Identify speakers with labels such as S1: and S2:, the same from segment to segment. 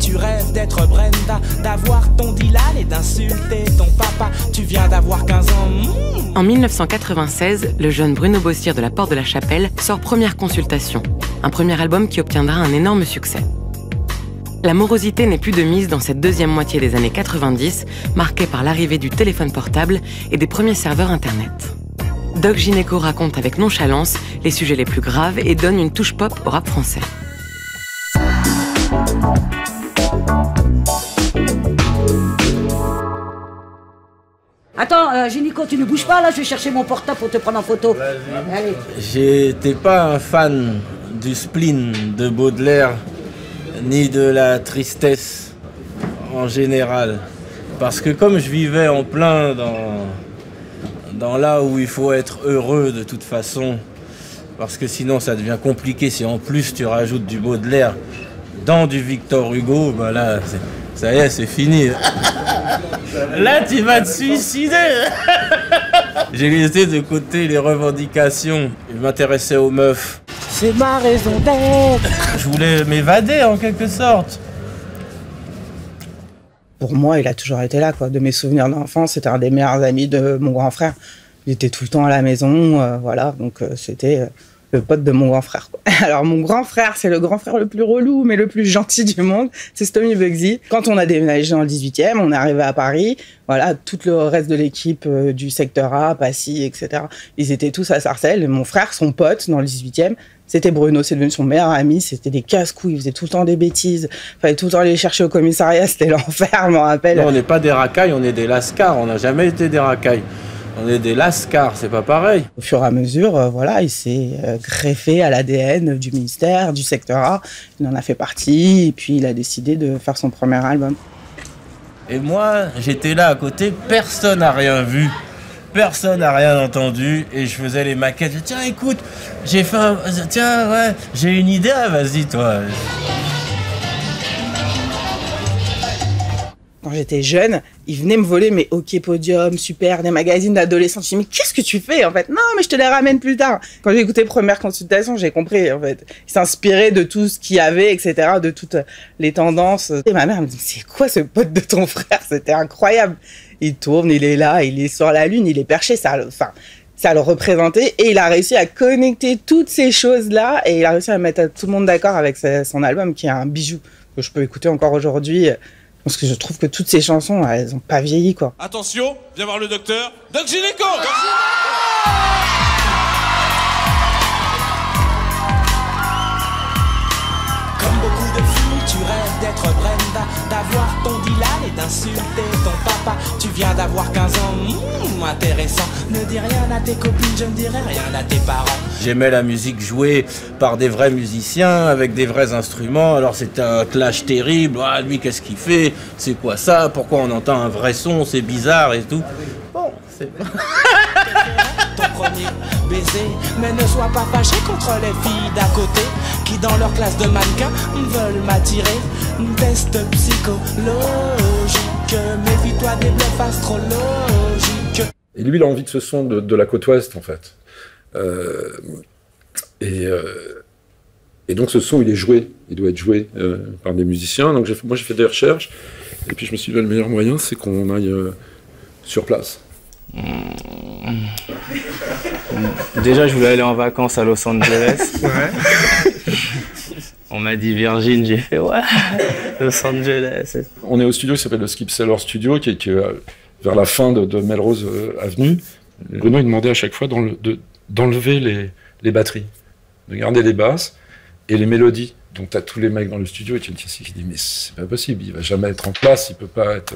S1: tu rêves d'être Brenda, d'avoir ton Dylan et d'insulter ton papa. Tu viens d'avoir 15 ans.
S2: En 1996, le jeune Bruno Bossir de la Porte de la Chapelle sort Première Consultation, un premier album qui obtiendra un énorme succès. La morosité n'est plus de mise dans cette deuxième moitié des années 90, marquée par l'arrivée du téléphone portable et des premiers serveurs Internet. Doc Gynéco raconte avec nonchalance les sujets les plus graves et donne une touche pop au rap français.
S3: Attends, Gynéco, tu ne bouges pas là, je vais chercher mon portable pour te prendre en photo. Allez.
S4: J'étais pas un fan du spleen de Baudelaire, ni de la tristesse en général. Parce que comme je vivais en plein dans là où il faut être heureux de toute façon, parce que sinon ça devient compliqué si en plus tu rajoutes du Baudelaire dans du Victor Hugo, ben là, ça y est, c'est fini. Là, tu vas te suicider. J'ai laissé de côté les revendications. Je m'intéressais aux meufs.
S3: C'est ma raison d'être.
S4: Je voulais m'évader en quelque sorte.
S5: Pour moi, il a toujours été là, quoi. De mes souvenirs d'enfance, c'était un des meilleurs amis de mon grand frère. Il était tout le temps à la maison, voilà. Donc c'était le pote de mon grand frère, quoi. Alors mon grand frère, c'est le grand frère le plus relou, mais le plus gentil du monde. C'est Stomy Bugsy. Quand on a déménagé dans le 18e, on est arrivé à Paris. Voilà, tout le reste de l'équipe du secteur A, Passy, etc. Ils étaient tous à Sarcelles. Et mon frère, son pote dans le 18e, c'était Bruno, c'est devenu son meilleur ami, c'était des casse-couilles, il faisait tout le temps des bêtises, fallait tout le temps aller chercher au commissariat, c'était l'enfer, je me rappelle.
S4: Non, on n'est pas des racailles, on est des lascars, on n'a jamais été des racailles. On est des lascars, c'est pas pareil.
S5: Au fur et à mesure, voilà, il s'est greffé à l'ADN du ministère, du secteur A, il en a fait partie, et puis il a décidé de faire son premier album.
S4: Et moi, j'étais là à côté, personne n'a rien vu. Personne n'a rien entendu et je faisais les maquettes. Tiens, écoute, j'ai fait un... Tiens, ouais, j'ai une idée, vas-y, toi.
S5: Quand j'étais jeune, ils venaient me voler mes hockey podium, super, des magazines d'adolescents. Je me dis, mais qu'est-ce que tu fais, en fait? Non, mais je te les ramène plus tard. Quand j'ai écouté Première Consultation, j'ai compris, en fait. Ils s'inspiraient de tout ce qu'il y avait, etc., de toutes les tendances. Et ma mère me dit, c'est quoi ce pote de ton frère? C'était incroyable. Il tourne, il est là, il est sur la lune, il est perché, ça le représentait. Et il a réussi à connecter toutes ces choses-là et il a réussi à mettre tout le monde d'accord avec son album qui est un bijou que je peux écouter encore aujourd'hui. Parce que je trouve que toutes ces chansons, elles ont pas vieilli, quoi.
S6: Attention, viens voir le docteur. Doc Gynéco.
S1: Comme beaucoup de filles, tu rêves d'être Brenda, d'avoir ton Dylan et d'insulter ton papa. Tu viens d'avoir 15 ans, intéressant. Ne dis rien à tes copines, je ne dirai rien à tes parents.
S4: J'aimais la musique jouée par des vrais musiciens, avec des vrais instruments. Alors c'était un clash terrible. Ah, lui, qu'est-ce qu'il fait? C'est quoi ça? Pourquoi on entend un vrai son? C'est bizarre et tout. Bon, c'est pas...
S1: Ton premier baiser, mais ne sois pas fâché contre les filles d'à côté qui dans leur classe de mannequins veulent m'attirer. Test psychologique, méfie-toi des bluffs astrologiques.
S7: Et lui, il a envie de ce son de la côte ouest, en fait. Et donc ce son, il est joué. Il doit être joué par des musiciens. Donc moi, j'ai fait des recherches. Et puis je me suis dit, le meilleur moyen, c'est qu'on aille sur place.
S8: Déjà, je voulais aller en vacances à Los Angeles. Ouais. On m'a dit Virgin, j'ai fait ouais, Los Angeles.
S7: On est au studio qui s'appelle le Skip Sailor Studio, qui est vers la fin de Melrose Avenue. Bruno, il demandait à chaque fois d'enlever les batteries, de garder les basses et les mélodies. Donc t'as tous les mecs dans le studio et tu te dis mais c'est pas possible, il va jamais être en place, il peut pas être...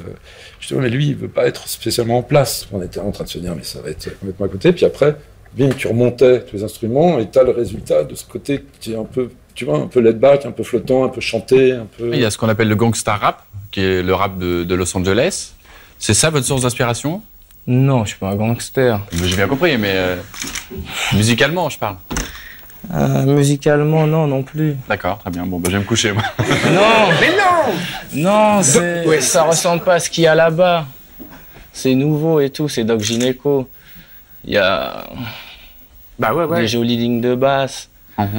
S7: Je dis mais lui il veut pas être spécialement en place. On était en train de se dire mais ça va être complètement à côté, puis après, bim, tu remontais tous les instruments et t'as le résultat de ce côté qui est un peu, tu vois, un peu laid back, un peu flottant, un peu chanté, un peu...
S9: Il y a ce qu'on appelle le gangsta rap, qui est le rap de Los Angeles. C'est ça votre source d'inspiration?
S8: Non, je suis pas un gangster.
S9: J'ai bien compris, mais musicalement je parle.
S8: Musicalement, non plus.
S9: D'accord, très bien. Bon, bah, je vais me coucher, moi.
S8: Non, mais non! Non, ça ressemble pas à ce qu'il y a là-bas. C'est nouveau et tout, c'est Doc Gynéco. Il y a des jolies lignes de basse,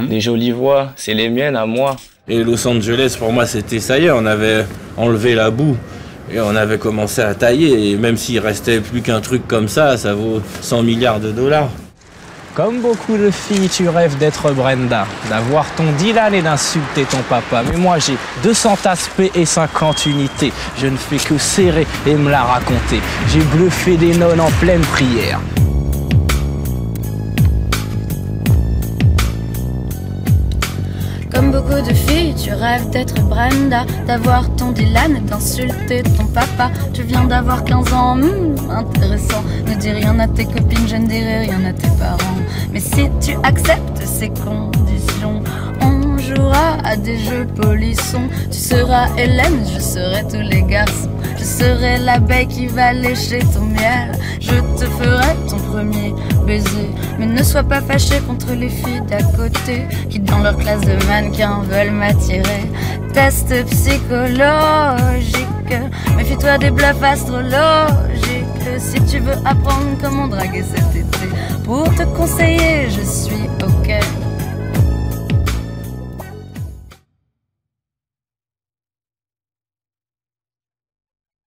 S8: des jolies voix. C'est les miennes à moi.
S4: Et Los Angeles, pour moi, c'était ça y est, on avait enlevé la boue et on avait commencé à tailler. Et même s'il restait plus qu'un truc comme ça vaut 100 milliards de dollars. Comme beaucoup de filles, tu rêves d'être Brenda, d'avoir ton Dylan et d'insulter ton papa. Mais moi, j'ai 200 aspects et 50 unités. Je ne fais que serrer et me la raconter. J'ai bluffé des nonnes en pleine prière.
S10: Comme beaucoup de filles, tu rêves d'être Brenda, d'avoir ton Dylan et d'insulter ton papa. Tu viens d'avoir 15 ans, intéressant. Ne dis rien à tes copines, je ne dirai rien à tes parents. Mais si tu acceptes ces conditions, on jouera à des jeux polissons. Tu seras Hélène, je serai tous les garçons. Je serai l'abeille qui va lécher ton miel. Je te ferai ton premier baiser. Mais ne sois pas fâché contre les filles d'à côté qui dans leur classe de mannequins veulent m'attirer. Test psychologique, méfie-toi des bluffs astrologiques. Si tu veux apprendre comment draguer cet été, pour te conseiller je suis ok.